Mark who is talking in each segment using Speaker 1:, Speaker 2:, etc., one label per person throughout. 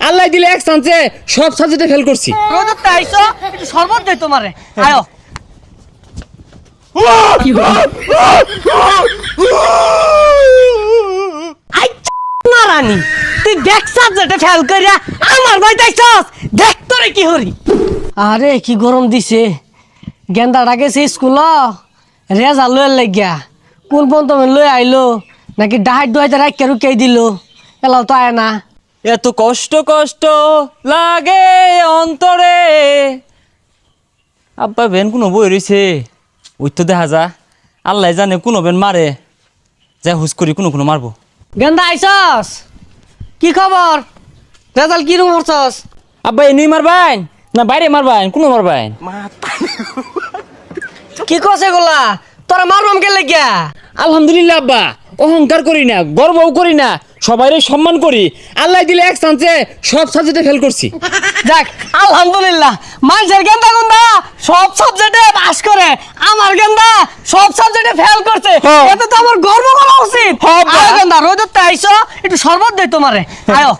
Speaker 1: আল্লাহ দিলে এক চান্সে সব সাবজেক্টে ফেল করছি।
Speaker 2: রোদত আইছো একটু শরবত দে তোমারে আয়ো আই না রানী তুই দেখ সাবজেক্টে ফেল করিয়া আমার ভাই দেখছস দেখ তোরে কি হরি আরে কি গরম দিছে গেন্দাটা গেছে স্কুল রেজাল্ট লয়ে লাগিয়া কোন পর্যন্ত লয়ে আইলো নাকি ডাহাই দুহাইতে রাখিয়া রুকিয়ে দিল এলাও তো আয় না
Speaker 1: এত কষ্ট কষ্ট লাগে অন্তরে। আব্বা বেন কোনো বই রয়েছে ওই তো দেখা যা আল্লাহ জানে কোনো বেন মারে যা হুস করি কোনো মারবো।
Speaker 2: গেন্দা আইসস কি খবর রেজাল্ট কি রকম হচ্ছস
Speaker 1: আব্বা এনুই মারবাইন না বাইরে মারবাইন কোনো মারবাইন?
Speaker 2: কি কছে গোলা তোরা মারবাম কে লাগিয়া
Speaker 1: আলহামদুলিল্লাহ আব্বা, অহংকার করি না, গর্বও করি না, সবাইরে সম্মান করি। আল্লাহ দিলে এক চান্সে সব সাবজেক্টে ফেল করছি।
Speaker 2: যাক আলহামদুলিল্লাহ মানুষের গেন্দা গন্দা সব সাবজেক্টে পাস করে আমার গেন্দা সব সাবজেক্টে ফেল করছে এতে তো আমার গর্ব করা উচিত। আয় গেন্দা রোদতে আইছো একটু শরবত দে তোমারে আয়ো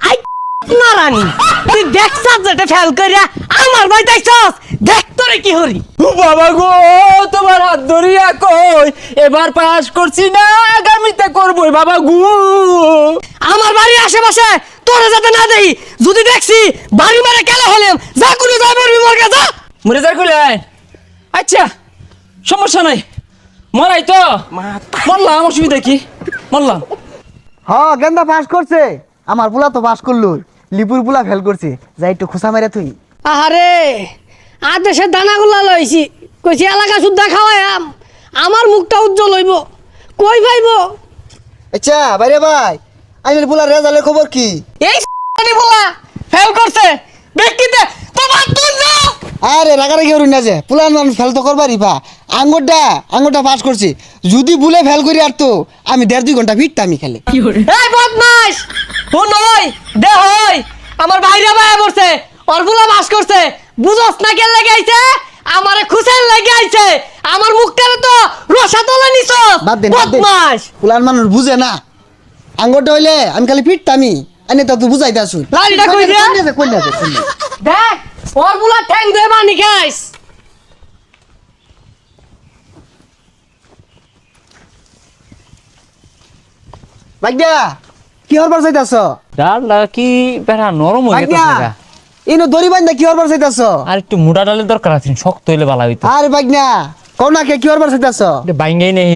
Speaker 2: আই না রানী তুই দেখ সাবজেক্টে ফেল করিয়া আমার ভাই দেখছস দেখ তোরে কি হরি
Speaker 1: বাবা গো তোমার হাত ধরিয়া কই এবার পাস করছি না আগামীতে করবই বাবা গো।
Speaker 2: আমার বাড়ির আশেপাশে তোরে যাতে না দেই যদি দেখছি বাড়ি মারে কেলা হলাম যা করে যাই মরবি মরগে যা
Speaker 1: মরে যার কইলে আচ্ছা সমস্যা নাই মরাই তো মরলাম অসুবিধা কি মরলাম।
Speaker 3: হ্যাঁ গেন্দা পাস করছে আমার পোলা তো পাস করলো লিপুর পোলা ফেল করছে যাই একটু খোসা মেরে তুই
Speaker 2: আরে আদেশের দানাগুলা লইছি কইছি এলাকা শুদ্ধা খাওয়াইম আমার মুখটা উজ্জ্বল হইব কই পাইব
Speaker 3: আচ্ছা বাইরে ভাই আইনের পোলা রেজাল্টের খবর কি?
Speaker 2: এই বলা ফেল করছে ব্যক্তিতে তোমার তুই যাও
Speaker 3: আরে রাগারাগি করুন না যে পোলার মানুষ ফেল তো করবারই পা আঙ্গুরটা পাস করছি যদি ভুলে ফেল করি আর তো আমি 1.5-2 ঘন্টা ফিরতামই খেলে।
Speaker 2: এই বদমাশ ও নই দে হই আমার ভাইরা ভাই পড়ছে অরবুলা বাস করছে বুঝছ না কেন লাগে আইছে আমারে খুশাল লাগে আইছে আমার মুখটারে তো রসা তলে নিছ
Speaker 3: বাদ দেন
Speaker 2: বদমাশ
Speaker 3: পোলার মানুষ বুঝে না আঙ্গুরটা হইলে আমি খালি ফিরতামই আনে তা তুই বুঝাইতে আসুন
Speaker 2: লাড়িটা কই দিয়া
Speaker 3: কই না
Speaker 2: দেখ অরবুলা ঠ্যাং দে মানি খাইস
Speaker 3: ভাগ্যা কি হরবার চাইতাছ?
Speaker 1: ডালটা কি বেড়া নরম হয়ে গেছে
Speaker 3: ভাগ্যা ইনো দড়ি বান্ধা কি হরবার চাইতাছ?
Speaker 1: আর একটু মোটা ডালের দরকার আছে, শক্ত হইলে ভালো হইতো।
Speaker 3: আরে ভাগ্যা কোনা কে কি হরবার চাইতাছ?
Speaker 1: বাইঙ্গাই নেই